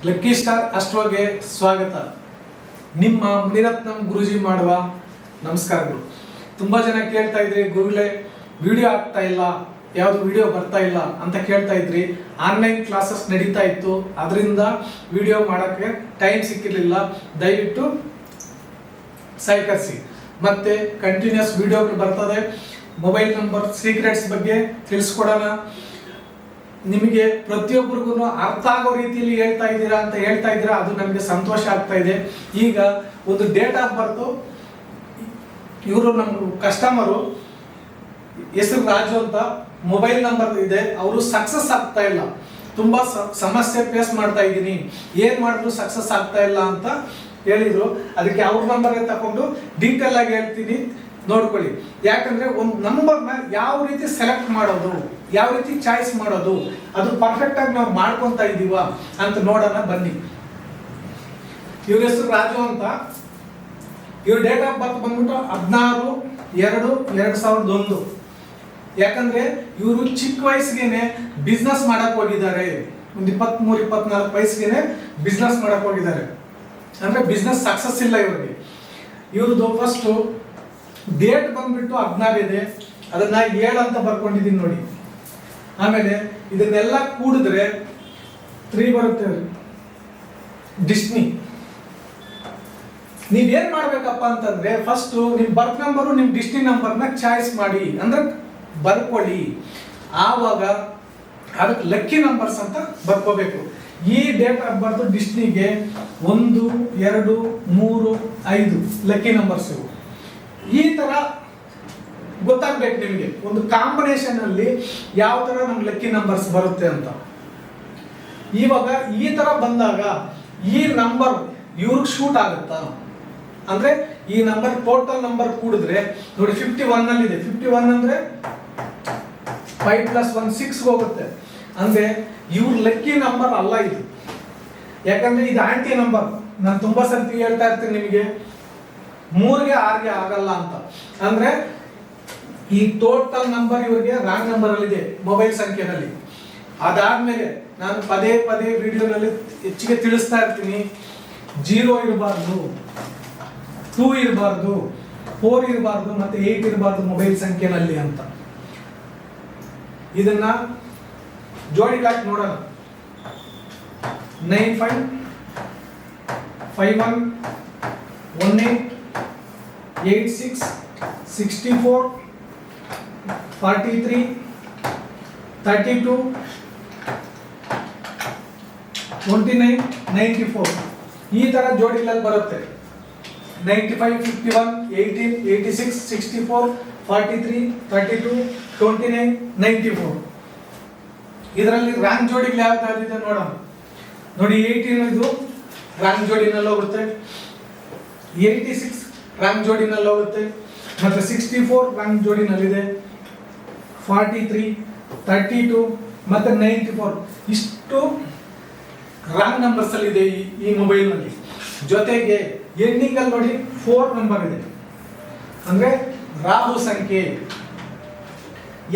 Lucky star ಅಸ್ಟ್ರೋಗೆ ಸ್ವಾಗತ. ನಿಮ್ಮ ಮುನಿರತ್ನಂ ಗುರುಜಿ ಮಾಡುವ ನಮಸ್ಕಾರಗಳು. ತುಂಬಾ ಜನ ಕೇಳ್ತಾ ಇದ್ರಿ, ಗುರುಗಳೇ ವಿಡಿಯೋ ಆಗ್ತಾ ಇಲ್ಲ, ಯಾವುದು ವಿಡಿಯೋ ಬರ್ತಾ ಇಲ್ಲ ಅಂತ ಕೇಳ್ತಾ ಇದ್ರಿ. ಆನ್ಲೈನ್ ಕ್ಲಾಸಸ್ ನಡೀತಾ ಇತ್ತು, ಅದರಿಂದ ವಿಡಿಯೋ ಮಾಡೋಕ್ಕೆ ಟೈಮ್ ಸಿಕ್ಕಿರಲಿಲ್ಲ. ದಯವಿಟ್ಟು ಸಹಕರಿಸಿ. ಮತ್ತೆ ಕಂಟಿನ್ಯೂಸ್ ವಿಡಿಯೋಗಳು ಬರ್ತದೆ. ಮೊಬೈಲ್ ನಂಬರ್ ಸೀಕ್ರೆಟ್ಸ್ ಬಗ್ಗೆ ತಿಳಿಸ್ಕೊಡೋಣ. ನಿಮಗೆ ಪ್ರತಿಯೊಬ್ಬರಿಗೂ ಅರ್ಥ ಆಗೋ ರೀತಿಯಲ್ಲಿ ಹೇಳ್ತಾ ಇದ್ದೀರಾ, ಅದು ನಮಗೆ ಸಂತೋಷ ಆಗ್ತಾ ಇದೆ. ಈಗ ಒಂದು ಡೇಟ್ ಆಫ್ ಬರ್ತು, ಇವರು ನಮ್ಮ ಕಸ್ಟಮರು ಹೆಸರು ರಾಜು ಅಂತ, ಮೊಬೈಲ್ ನಂಬರ್ ಇದೆ, ಅವರು ಸಕ್ಸಸ್ ಆಗ್ತಾ ಇಲ್ಲ, ತುಂಬಾ ಸಮಸ್ಯೆ ಫೇಸ್ ಮಾಡ್ತಾ ಇದ್ದೀನಿ, ಏನ್ ಮಾಡಿದ್ರು ಸಕ್ಸಸ್ ಆಗ್ತಾ ಇಲ್ಲ ಅಂತ ಹೇಳಿದ್ರು. ಅದಕ್ಕೆ ಅವ್ರ ನಂಬರ್ ತಗೊಂಡು ಡೀಟೇಲ್ ಆಗಿ ಹೇಳ್ತೀನಿ, ನೋಡ್ಕೊಳ್ಳಿ. ಯಾಕಂದ್ರೆ ಒಂದು ನಂಬರ್ನ ಯಾವ ರೀತಿ ಸೆಲೆಕ್ಟ್ ಮಾಡೋದು, ಯಾವ ರೀತಿ ಚಾಯ್ಸ್ ಮಾಡೋದು, ಅದು ಪರ್ಫೆಕ್ಟ್ ಆಗಿ ನಾವು ಮಾಡ್ಕೊಂತ ಇದೀವ ಅಂತ ನೋಡೋಣ ಬನ್ನಿ. ಇವ್ರ ಹೆಸರು ರಾಜು ಅಂತ. ಇವ್ರ ಡೇಟ್ ಆಫ್ ಬರ್ತ್ ಬಂದ್ಬಿಟ್ಟು 16/2/2001. ಯಾಕಂದ್ರೆ ಇವರು ಚಿಕ್ಕ ವಯಸ್ಸಿಗೆ ಬಿಸ್ನೆಸ್ ಮಾಡಕ್ ಹೋಗಿದ್ದಾರೆ. ಒಂದು 23-24 ವಯಸ್ಸಿಗೆ ಬಿಸ್ನೆಸ್ ಮಾಡಕ್ ಹೋಗಿದ್ದಾರೆ. ಅಂದ್ರೆ ಬಿಸ್ನೆಸ್ ಸಕ್ಸಸ್ ಇಲ್ಲ ಇವ್ರಿಗೆ. ಇವ್ರದ್ದು ಫಸ್ಟ್ ಡೇಟ್ ಬಂದ್ಬಿಟ್ಟು 16 ಇದೆ, ಅದನ್ನ 7 ಅಂತ ಬರ್ಕೊಂಡಿದ್ದೀನಿ ನೋಡಿ. ಆಮೇಲೆ ಇದನ್ನೆಲ್ಲ ಕೂಡಿದ್ರೆ 3 ಬರುತ್ತೆ. ಡಿಸ್ನಿ. ನೀವೇನ್ ಮಾಡ್ಬೇಕಪ್ಪ ಅಂತಂದ್ರೆ, ಫಸ್ಟ್ ನಿಮ್ ಬರ್ತ್ ನಂಬರು ನಿಮ್ ಡಿಸ್ನಿ ನಂಬರ್ನ ಚಾಯ್ಸ್ ಮಾಡಿ, ಅಂದ್ರೆ ಬರ್ಕೊಳ್ಳಿ. ಆವಾಗ ಅದಕ್ಕೆ ಲಕ್ಕಿ ನಂಬರ್ಸ್ ಅಂತ ಬರ್ಕೋಬೇಕು. ಈ ಡೇಟ್ ಆಫ್ ಬರ್ತ್ ಡಿಸ್ನಿಗೆ 1, 2, 3, 5 ಲಕ್ಕಿ ನಂಬರ್ಸ್ ಇವು. ಈ ತರ ಗೊತ್ತಾಗ್ಬೇಕು ನಿಮಗೆ, ಒಂದು ಕಾಂಬಿನೇಷನ್ ಅಲ್ಲಿ ಯಾವ ತರ ನಮ್ಗೆ ಲಕ್ಕಿ ನಂಬರ್ಸ್ ಬರುತ್ತೆ ಅಂತ. ಇವಾಗ ಈ ತರ ಬಂದಾಗ ಈ ನಂಬರ್ ಇವ್ರಿಗೆ ಶೂಟ್ ಆಗುತ್ತಾ ಅಂದ್ರೆ, ಈ ನಂಬರ್ ಟೋಟಲ್ ನಂಬರ್ ಕೂಡಿದ್ರೆ ನೋಡಿ 51 ಅಲ್ಲಿ ಇದೆ. 51 ಅಂದ್ರೆ 5 + 1 6 ಹೋಗುತ್ತೆ. ಅಂದ್ರೆ ಇವ್ರ ಲಕ್ಕಿ ನಂಬರ್ ಅಲ್ಲ ಇದು. ಯಾಕಂದ್ರೆ ಇದು ಆಂಟಿ ನಂಬರ್. ನಾನು ತುಂಬಾ ಸರ್ತಿ ಹೇಳ್ತಾ ಇರ್ತೀನಿ ನಿಮಗೆ, 3ಗೆ 6ಗೆ ಆಗಲ್ಲ ಅಂತ. ಅಂದ್ರೆ ಈ ಟೋಟಲ್ ನಂಬರ್ ಇವ್ರಿಗೆ ರಾಂಗ್ ನಂಬರ್ ಅಲ್ಲಿ ಇದೆ, ಮೊಬೈಲ್ ಸಂಖ್ಯೆನಲ್ಲಿ. ಅದಾದ್ಮೇಲೆ ನಾನು ಪದೇ ವಿಡಿಯೋನಲ್ಲಿ ಹೆಚ್ಚಿಗೆ ತಿಳಿಸ್ತಾ ಇರ್ತೀನಿ, 0 ಇರಬಾರ್ದು, 2 ಇರಬಾರ್ದು, 4 ಇರಬಾರ್ದು, ಮತ್ತೆ 8 ಇರಬಾರ್ದು ಮೊಬೈಲ್ ಸಂಖ್ಯೆನಲ್ಲಿ ಅಂತ. ಇದನ್ನ ಜೋಡಿಗಳಾಗಿ ನೋಡೋಣ. 95 51 18 86 64 43 32 29 94 ಈ ತರ ಜೋಡಿಗಳಲ್ಲಿ ಬರುತ್ತೆ. 95 51 18 86 64 43 32 29 94. ಇದರಲ್ಲಿ ರಾಂಗ್ ಜೋಡಿಗಳು ಯಾವ್ದಾದಿದೆ ನೋಡೋಣ. ನೋಡಿ 18 ಇದು ರಾಂಗ್ ಜೋಡಿನಲ್ಲಿ ಹೋಗುತ್ತೆ, 86 ರಾಂಗ್ ಜೋಡಿನಲ್ಲಿ ಹೋಗುತ್ತೆ, ಮತ್ತೆ 64 ರಾಂಗ್ ಜೋಡಿನಲ್ಲಿದೆ, 43 32 ಮತ್ತೆ 94 ಇಷ್ಟು ರಾಂಗ್ ನಂಬರ್ಸ್ ಅಲ್ಲಿ ಇದೆ ಈ ಮೊಬೈಲ್ ನಲ್ಲಿ. ಜೊತೆಗೆ ಎಂಡಿಂಗ್ ಅಲ್ಲಿ ನೋಡಿ 4 ನಂಬರ್ ಇದೆ, ಅಂದ್ರೆ ರಾಹು ಸಂಖ್ಯೆ.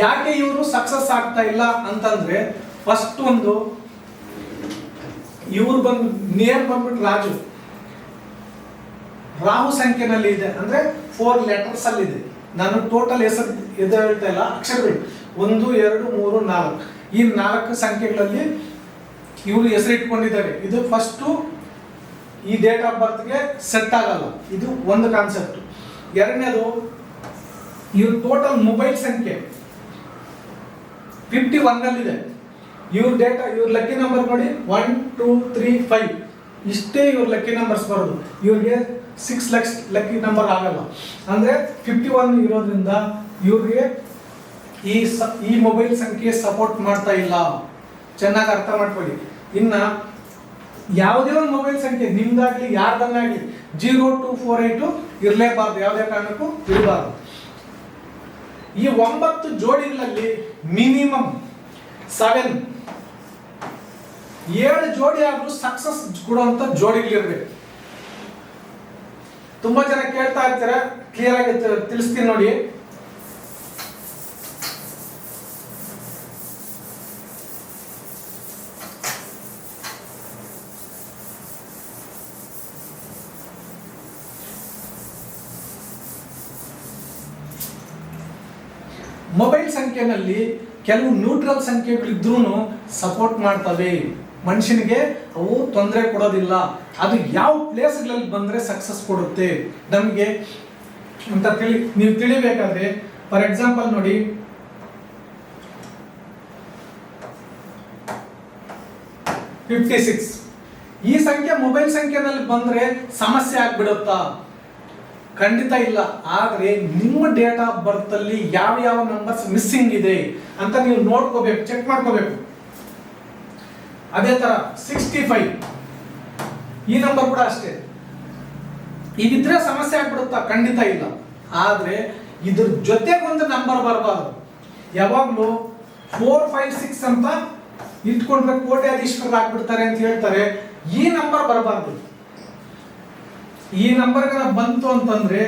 ಯಾಕೆ ಇವರು ಸಕ್ಸಸ್ ಆಗ್ತಾ ಇಲ್ಲ ಅಂತಂದ್ರೆ, ಫಸ್ಟ್ ಒಂದು ಇವ್ರು ನೇಮ್ ಬಂದ್ಬಿಟ್ಟು ರಾಜು, ರಾಹು ಸಂಖ್ಯೆನಲ್ಲಿ ಇದೆ, ಅಂದ್ರೆ 4 ಲೆಟರ್ಸ್ ಅಲ್ಲಿ ಇದೆ. ನಾನು ಟೋಟಲ್ ಹೆಸರು ಎದು ಹೇಳ್ತಾ ಇಲ್ಲ, ಅಕ್ಷರಗಳು 1 2 3 4 ಈ 4 ಸಂಖ್ಯೆಗಳಲ್ಲಿ ಇವರು ಹೆಸರು ಇಟ್ಕೊಂಡಿದ್ದಾರೆ. ಇದು ಫಸ್ಟ್ ಈ ಡೇಟ್ ಆಫ್ ಬರ್ತ್ಗೆ ಸೆಟ್ ಆಗಲ್ಲ, ಇದು ಒಂದು ಕಾನ್ಸೆಪ್ಟ್. ಎರಡನೇದು, ಇವ್ರ ಟೋಟಲ್ ಮೊಬೈಲ್ ಸಂಖ್ಯೆ 51 ಅಲ್ಲಿ ಇದೆ. ಇವ್ರ ಲಕ್ಕಿ ನಂಬರ್ ನೋಡಿ 1 2 3 5 ಇಷ್ಟೇ ಇವ್ರ ಲಕ್ಕಿ ನಂಬರ್ಸ್ ಬರೋದು. ಇವ್ರಿಗೆ 6 ಲಕ್ಕಿ ನಂಬರ್ ಆಗಲ್ಲ. ಅಂದ್ರೆ 51 ಇರೋದ್ರಿಂದ ಇವ್ರಿಗೆ ಈ ಮೊಬೈಲ್ ಸಂಖ್ಯೆ ಸಪೋರ್ಟ್ ಮಾಡ್ತಾ ಇಲ್ಲ. ಚೆನ್ನಾಗಿ ಅರ್ಥ ಮಾಡ್ಕೊಳ್ಳಿ. ಇನ್ನ ಯಾವುದೇ ಒಂದು ಮೊಬೈಲ್ ಸಂಖ್ಯೆ ನಿಮ್ದಾಗ್ಲಿ ಯಾರ್ದನ್ನಾಗ್ಲಿ 0 2 4 8 ಇರಲೇಬಾರ್ದು, ಯಾವುದೇ ಕಾರಣಕ್ಕೂ ಇರಬಾರ್ದು. ಈ 9 ಜೋಡಿಗಳಲ್ಲಿ ಮಿನಿಮಮ್ 7 ಜೋಡಿ ಆದ್ರೂ ಸಕ್ಸಸ್ ಕೊಡುವಂತ ಜೋಡಿಗಳಿರ್ಬೇಕು. ತುಂಬಾ ಜನ ಕೇಳ್ತಾ ಇರ್ತಾರೆ, ಕ್ಲಿಯರ್ ಆಗಿ ತಿಳಿಸ್ತೀನಿ ನೋಡಿ. ಮೊಬೈಲ್ ಸಂಖ್ಯೆನಲ್ಲಿ ಕೆಲವು ನ್ಯೂಟ್ರಲ್ ಸಂಖ್ಯೆಗಳಿದ್ರೂ ಸಪೋರ್ಟ್ ಮಾಡ್ತವೆ, ಮನುಷ್ಯನಿಗೆ ಅವು ತೊಂದರೆ ಕೊಡೋದಿಲ್ಲ. ಅದು ಯಾವ ಪ್ಲೇಸ್ಗಳಲ್ಲಿ ಬಂದರೆ ಸಕ್ಸಸ್ ಕೊಡುತ್ತೆ ನಮಗೆ ಅಂತ ನೀವು ತಿಳಿಬೇಕಾದ್ರೆ, ಫಾರ್ ಎಕ್ಸಾಂಪಲ್ ನೋಡಿ, ಈ ಸಂಖ್ಯೆ ಮೊಬೈಲ್ ಸಂಖ್ಯೆನಲ್ಲಿ ಬಂದ್ರೆ ಸಮಸ್ಯೆ ಆಗ್ಬಿಡುತ್ತಾ? ಖಂಡಿತ ಇಲ್ಲ. ಆದ್ರೆ ನಿಮ್ಮ ಡೇಟ್ ಆಫ್ ಬರ್ತ್ ಅಲ್ಲಿ ಯಾವ ಯಾವ ನಂಬರ್ಸ್ ಮಿಸ್ಸಿಂಗ್ ಇದೆ ಅಂತ ನೀವು ನೋಡ್ಕೋಬೇಕು, ಚೆಕ್ ಮಾಡ್ಕೋಬೇಕು. ಅದೇ ತರ 65 ಈ ನಂಬರ್ ಕೂಡ ಅಷ್ಟೇ. ಇದಿದ್ರೆ ಸಮಸ್ಯೆ ಆಗ್ಬಿಡುತ್ತಾ? ಖಂಡಿತ ಇಲ್ಲ. ಆದ್ರೆ ಇದ್ರ ಜೊತೆಗೆ ಒಂದು ನಂಬರ್ ಬರಬಾರ್ದು. ಯಾವಾಗ್ಲೂ 4, 5, 6 ಅಂತ ಇಟ್ಕೊಂಡ್ರೆ ಕೋಟ್ಯಾಧೀಶ್ವರ ಆಗ್ಬಿಡ್ತಾರೆ ಅಂತ ಹೇಳ್ತಾರೆ. ಈ ನಂಬರ್ ಬರಬಾರ್ದು. ಈ ನಂಬರ್ ಬಂತು ಅಂತಂದ್ರೆ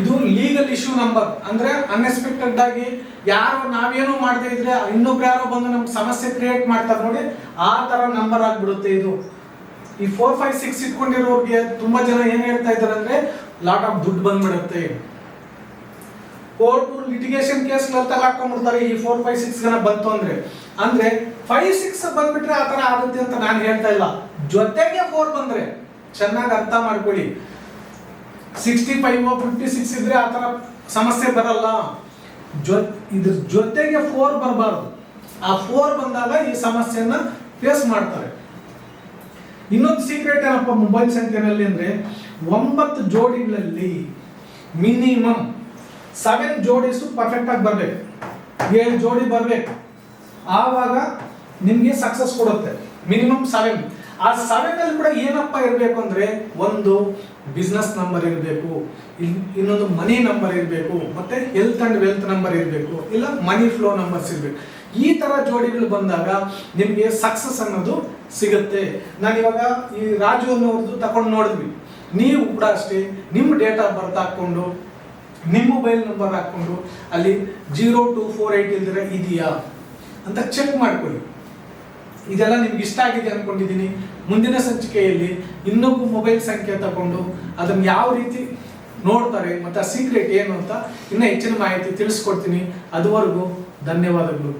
ಇದು ಲೀಗಲ್ ಇಶ್ಯೂ ನಂಬರ್. ಅಂದ್ರೆ ಅನ್ಎಕ್ಸ್ಪೆಕ್ಟೆಡ್ ಆಗಿ ಯಾರೋ ನಾವೇನು ಮಾಡದೇ ಇದ್ರೆ ಇನ್ನೊಬ್ರು ಯಾರೋ ಬಂದು ನಮ್ಗೆ ಸಮಸ್ಯೆ ಕ್ರಿಯೇಟ್ ಮಾಡ್ತಾರೆ ನೋಡಿ, ಆ ತರ ನಂಬರ್ ಆಗ್ಬಿಡುತ್ತೆ ಇದು. ಈ 4, 5, 6 ಇಟ್ಕೊಂಡಿರೋರಿಗೆ ತುಂಬಾ ಜನ ಏನ್ ಹೇಳ್ತಾ ಇದಾರೆ ಅಂದ್ರೆ ಲಾಟ್ ಆಫ್ ದುಡ್ಡು ಬಂದ್ಬಿಡುತ್ತೆ. ಕೋರ್ಟ್ ಲಿಟಿಗೇಷನ್ ಕೇಸ್ ಹಾಕೊಂಡ್ಬಿಡ್ತಾರೆ ಈ 4, 5, 6 ಬಂತು ಅಂದ್ರೆ. 5, 6 ಬಂದ್ಬಿಟ್ರೆ ಆತರ ಆಗುತ್ತೆ ಅಂತ ನಾನು ಹೇಳ್ತಾ ಇಲ್ಲ. ಜೊತೆಗೆ 4 ಬಂದ್ರೆ ಚೆನ್ನಾಗಿ ಅರ್ಥ ಮಾಡ್ಕೊಳ್ಳಿ. 65, 56 ಇದ್ರೆ ಆತರ ಸಮಸ್ಯೆ ಬರಲ್ಲ. ಇದ್ರ ಜೊತೆಗೆ 4 ಬರಬಾರ್ದು. ಆ 4 ಬಂದಾಗ ಈ ಸಮಸ್ಯೆಯನ್ನ ಫೇಸ್ ಮಾಡ್ತಾರೆ. ಇನ್ನೊಂದು ಸೀಕ್ರೆಟ್ ಏನಪ್ಪ ಮೊಬೈಲ್ ಸಂಖ್ಯೆನಲ್ಲಿ ಅಂದ್ರೆ 9 ಜೋಡಿಗಳಲ್ಲಿ ಮಿನಿಮಮ್ 7 ಜೋಡೀಸು ಪರ್ಫೆಕ್ಟ್ ಆಗಿ ಬರ್ಬೇಕು, 7 ಜೋಡಿ ಬರ್ಬೇಕು. ಆವಾಗ ನಿಮ್ಗೆ ಸಕ್ಸಸ್ ಕೊಡುತ್ತೆ. ಮಿನಿಮಮ್ 7. ಆ 7 ಅಲ್ಲಿ ಕೂಡ ಏನಪ್ಪ ಇರಬೇಕು ಅಂದ್ರೆ, ಒಂದು ಬಿಸ್ನೆಸ್ ನಂಬರ್ ಇರಬೇಕು, ಇನ್ನೊಂದು ಮನಿ ನಂಬರ್ ಇರಬೇಕು, ಮತ್ತೆ ಹೆಲ್ತ್ ಅಂಡ್ ವೆಲ್ತ್ ನಂಬರ್ ಇರಬೇಕು, ಇಲ್ಲ ಮನಿ ಫ್ಲೋ ನಂಬರ್ಸ್ ಇರಬೇಕು. ಈ ತರ ಜೋಡಿಗಳು ಬಂದಾಗ ನಿಮ್ಗೆ ಸಕ್ಸಸ್ ಅನ್ನೋದು ಸಿಗುತ್ತೆ. ನಾನಿವಾಗ ಈ ರಾಜು ಅನ್ನೋರ್ದು ತಕೊಂಡು ನೋಡಿದ್ವಿ. ನೀವು ಕೂಡ ಅಷ್ಟೇ ನಿಮ್ಮ ಡೇಟ್ ಆಫ್ ಬರ್ತ್ ಹಾಕೊಂಡು ನಿಮ್ಮ ಮೊಬೈಲ್ ನಂಬರ್ ಹಾಕೊಂಡು ಅಲ್ಲಿ 0248 ಇಲ್ದಿರ ಇದೆಯಾ ಅಂತ ಚೆಕ್ ಮಾಡ್ಕೊಳ್ಳಿ. ಇದೆಲ್ಲ ನಿಮ್ಗೆ ಇಷ್ಟ ಆಗಿದೆ ಅನ್ಕೊಂಡಿದ್ದೀನಿ. ಮುಂದಿನ ಸಂಚಿಕೆಯಲ್ಲಿ ಇನ್ನೊಬ್ಬ ಮೊಬೈಲ್ ಸಂಖ್ಯೆ ತಗೊಂಡು ಅದನ್ನ ಯಾವ ರೀತಿ ನೋಡ್ತಾರೆ ಮತ್ತೆ ಆ ಸೀಕ್ರೆಟ್ ಏನು ಅಂತ ಇನ್ನೂ ಹೆಚ್ಚಿನ ಮಾಹಿತಿ ತಿಳಿಸ್ಕೊಡ್ತೀನಿ. ಅದುವರೆಗೂ ಧನ್ಯವಾದಗಳು.